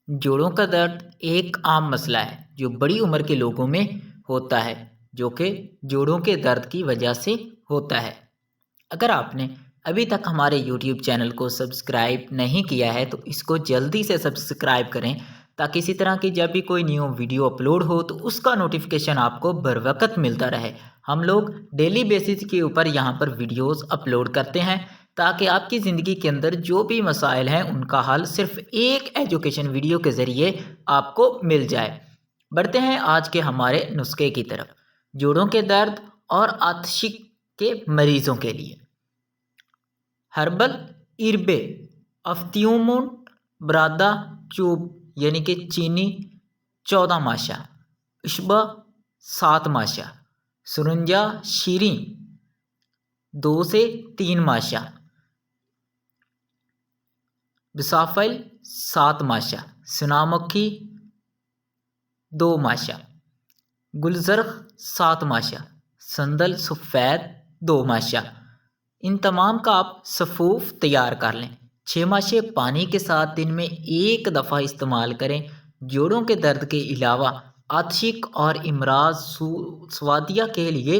جوڑوں کا درد ایک عام مسئلہ ہے جو بڑی عمر کے لوگوں میں ہوتا ہے، جو کہ جوڑوں کے درد کی وجہ سے ہوتا ہے۔ اگر آپ نے ابھی تک ہمارے یوٹیوب چینل کو سبسکرائب نہیں کیا ہے تو اس کو جلدی سے سبسکرائب کریں تاکہ اسی طرح کی جب بھی کوئی نیو ویڈیو اپلوڈ ہو تو اس کا نوٹیفیکیشن آپ کو بر وقت ملتا رہے۔ ہم لوگ ڈیلی بیسس کے اوپر یہاں پر ویڈیوز اپلوڈ کرتے ہیں تاکہ آپ کی زندگی کے اندر جو بھی مسائل ہیں ان کا حل صرف ایک ایجوکیشن ویڈیو کے ذریعے آپ کو مل جائے۔ بڑھتے ہیں آج کے ہمارے نسخے کی طرف، جوڑوں کے درد اور آتشک کے مریضوں کے لیے۔ ہربل اربے افتیومون برادا چوب یعنی کہ چینی 14 ماشا، اشبا 7 ماشا، سرنجا شیریں 2 سے 3 ماشا، بسافل 7 ماشا، سنامکھی 2 ماشا، گلزرخ 7 ماشا، سندل سفید 2 ماشا۔ ان تمام کا آپ سفوف تیار کر لیں۔ 6 ماشے پانی کے ساتھ دن میں 1 دفعہ استعمال کریں۔ جوڑوں کے درد کے علاوہ آتشک اور امراض سوادیا کے لیے